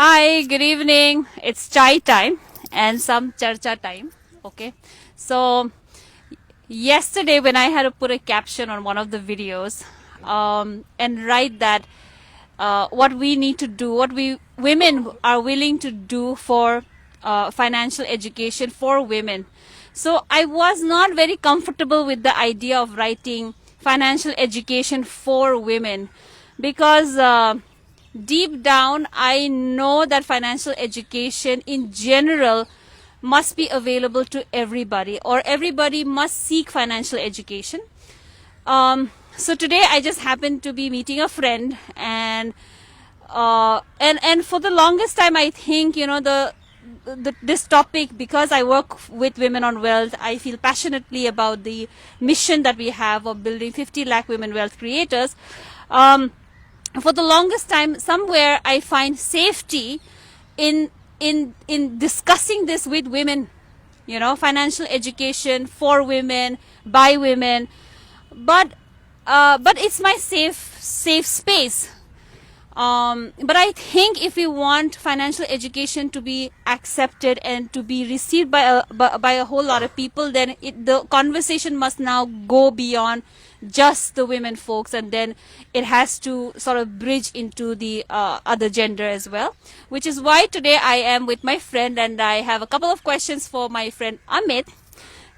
Hi, good evening. It's chai time and some charcha time. Okay. So, yesterday when I had to put a caption on one of the videos and write that what we need to do, what we women are willing to do for financial education for women. So, I was not very comfortable with the idea of writing financial education for women because deep down, I know that financial education in general must be available to everybody, or everybody must seek financial education. So today, I just happened to be meeting a friend, and for the longest time, I think this topic, because I work with women on wealth, I feel passionately about the mission that we have of building 50 lakh women wealth creators. For the longest time, somewhere I find safety in in discussing this with women, financial education for women, by women. But it's my safe space. But I think if we want financial education to be accepted and to be received by a whole lot of people, then the conversation must now go beyond just the women folks, and then it has to sort of bridge into the other gender as well. Which is why today I am with my friend, and I have a couple of questions for my friend Amit.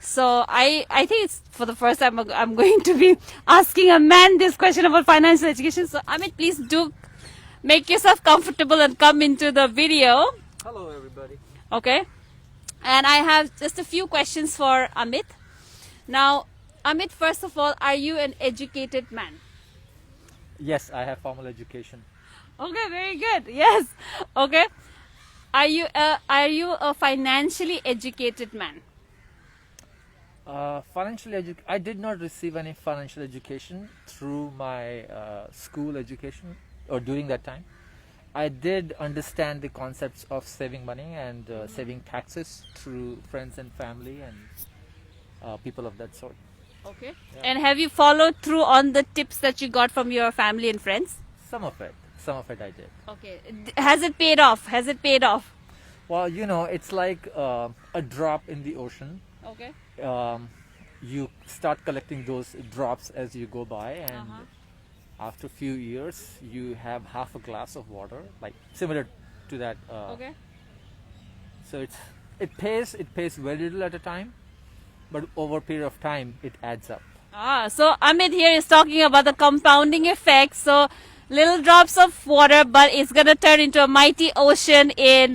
So I think it's for the first time I'm going to be asking a man this question about financial education. So Amit, please do make yourself comfortable and come into the video. Hello, everybody. Okay. And I have just a few questions for Amit. Now, Amit, first of all, are you an educated man? Yes, I have formal education. Okay, very good. Yes. Okay. Are you a financially educated man? I did not receive any financial education through my school education or during that time. I did understand the concepts of saving money and saving taxes through friends and family and people of that sort. Okay. Yeah. And have you followed through on the tips that you got from your family and friends? Some of it I did. Okay. Has it paid off? Has it paid off? Well, it's like a drop in the ocean. Okay. You start collecting those drops as you go by, and after a few years you have half a glass of water, like similar to that. Okay. So it pays very little at a time, but over a period of time it adds up. So Amit here is talking about the compounding effect. So little drops of water, but it's gonna turn into a mighty ocean in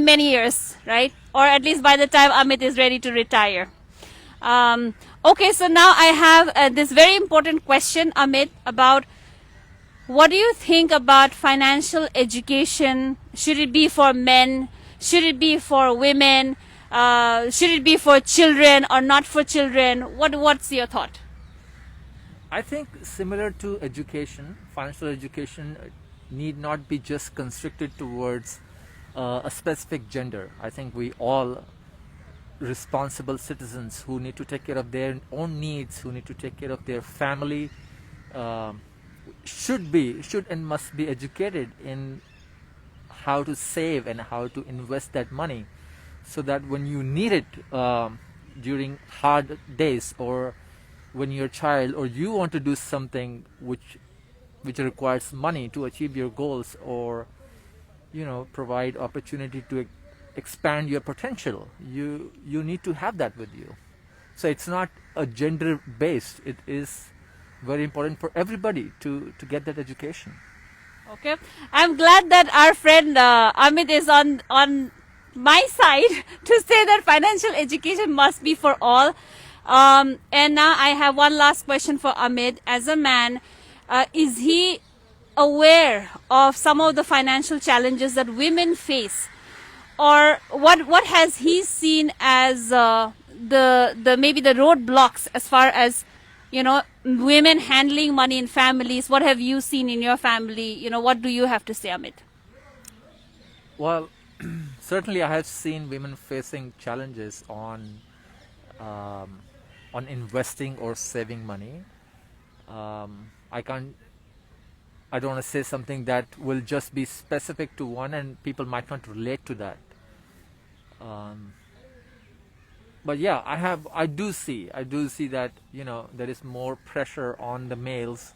many years, right? Or at least by the time Amit is ready to retire. Okay, so now I have this very important question, Amit, about what do you think about financial education? Should it be for men? Should it be for women? Should it be for children or not for children? What's your thought? I think similar to education, financial education need not be just constricted towards a specific gender. I think we all responsible citizens who need to take care of their own needs, who need to take care of their family, should and must be educated in how to save and how to invest that money, so that when you need it during hard days, or when you're a child, or you want to do something which requires money to achieve your goals, or provide opportunity to expand your potential, you need to have that with you. So it's not a gender based, it is very important for everybody to get that education. Okay, I'm glad that our friend Amit is on my side to say that financial education must be for all. And now I have one last question for Amit. As a man, is he aware of some of the financial challenges that women face, or what has he seen as the maybe the roadblocks as far as women handling money in families? What have you seen in your family? What do you have to say, Amit? Well, certainly I have seen women facing challenges on investing or saving money. I I don't want to say something that will just be specific to one and people might not relate to that. Um, but yeah, I do see that, there is more pressure on the males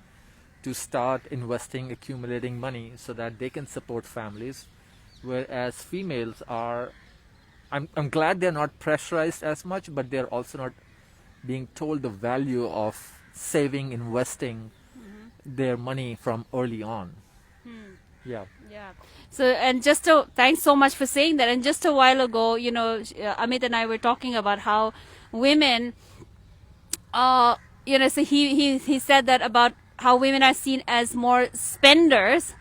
to start investing, accumulating money so that they can support families, whereas females are, I'm glad they're not pressurized as much, but they're also not being told the value of saving, investing their money from early on. Yeah. Yeah. So, and thanks so much for saying that. And just a while ago, Amit and I were talking about how women, so he said that about how women are seen as more spenders,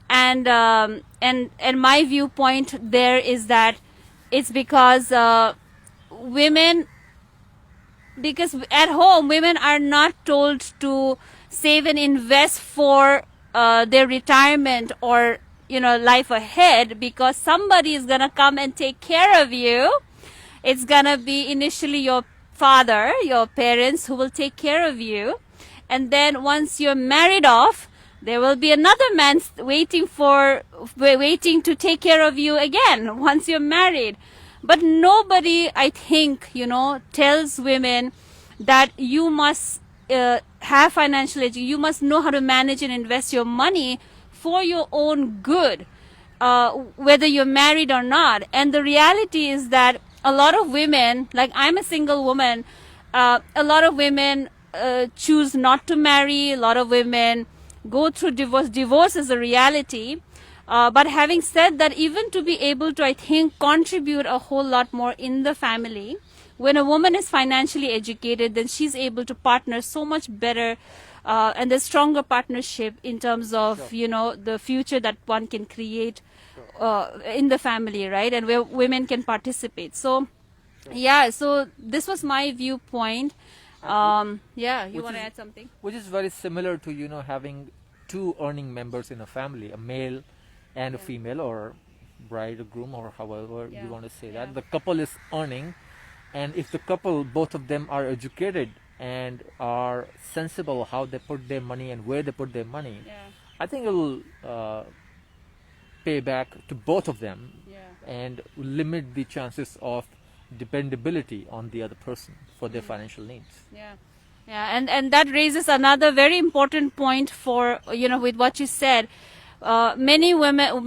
and my viewpoint there is that it's because women, because at home women are not told to save and invest for their retirement or life ahead, because somebody is gonna come and take care of you. It's gonna be initially your father, your parents, who will take care of you, and then once you're married off, there will be another man waiting to take care of you again once you're married. But nobody, I think, tells women that you must have financial education. You must know how to manage and invest your money for your own good, whether you're married or not. And the reality is that a lot of women, like I'm a single woman, a lot of women choose not to marry. A lot of women go through divorce. Divorce is a reality. But having said that, even to be able to, I think, contribute a whole lot more in the family, when a woman is financially educated, then she's able to partner so much better, and there's stronger partnership in terms of, the future that one can create in the family, right? And where women can participate. So, yeah, so this was my viewpoint. Yeah, you want to add something? Which is very similar to, having two earning members in a family, a male and a female, or bride or groom, or however you want to say that. The couple is earning, and if the couple, both of them are educated and are sensible how they put their money and where they put their money, I think it will pay back to both of them and limit the chances of dependability on the other person for their financial needs. Yeah, and that raises another very important point for, with what you said. Many women,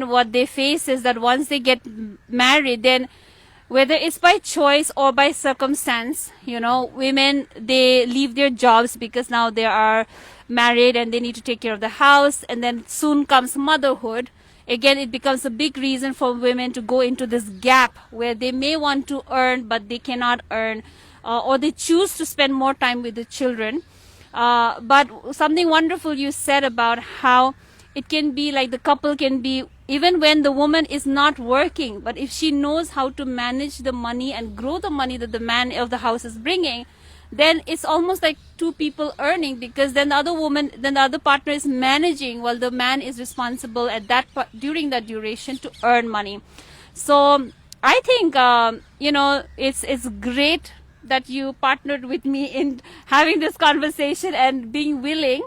what they face is that once they get married, then whether it's by choice or by circumstance, women, they leave their jobs because now they are married and they need to take care of the house, and then soon comes motherhood. Again, it becomes a big reason for women to go into this gap where they may want to earn but they cannot earn, or they choose to spend more time with the children. But something wonderful you said about how it can be like the couple can be, even when the woman is not working, but if she knows how to manage the money and grow the money that the man of the house is bringing, then it's almost like two people earning, because then the other partner is managing while the man is responsible at during that duration to earn money. So I think, it's great that you partnered with me in having this conversation and being willing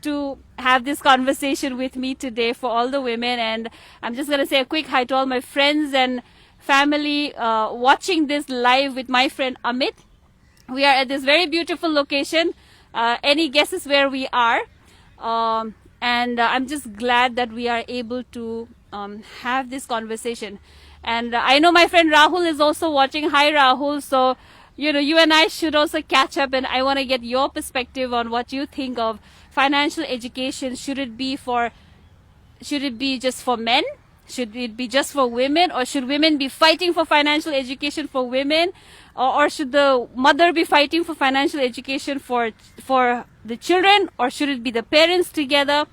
to have this conversation with me today for all the women. And I'm just going to say a quick hi to all my friends and family watching this live with my friend Amit. We are at this very beautiful location. Any guesses where we are? And I'm just glad that we are able to have this conversation. And I know my friend Rahul is also watching. Hi Rahul. So you and I should also catch up, and I want to get your perspective on what you think of financial education. Should it be just for men? Should it be just for women? Or should women be fighting for financial education for women? Or should the mother be fighting for financial education for the children? Or should it be the parents together?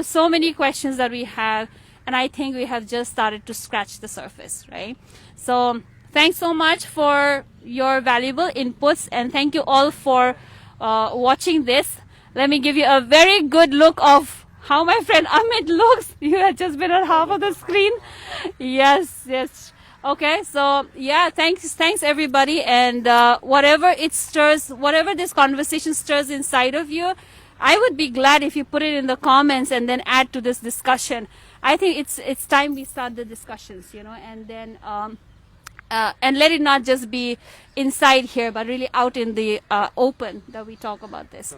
So many questions that we have, and I think we have just started to scratch the surface, right? So thanks so much for your valuable inputs, and thank you all for watching this. Let me give you a very good look of how my friend Amit looks. You have just been on half of the screen. Yes. Okay, so yeah, thanks everybody, and whatever this conversation stirs inside of you, I would be glad if you put it in the comments and then add to this discussion. I think it's time we start the discussions, and then and let it not just be inside here, but really out in the open that we talk about this.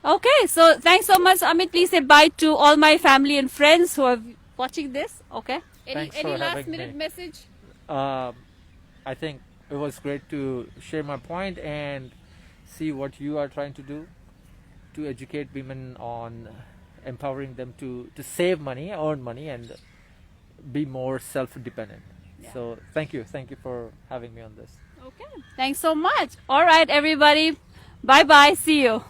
Okay, so thanks so much, Amit. Please say bye to all my family and friends who are watching this. Okay. Thanks Any for last having minute me. message? I think it was great to share my point and see what you are trying to do to educate women on empowering them to save money, earn money, and be more self-dependent. Yeah. So thank you for having me on this. Okay. Thanks so much. All right, everybody. Bye bye. See you.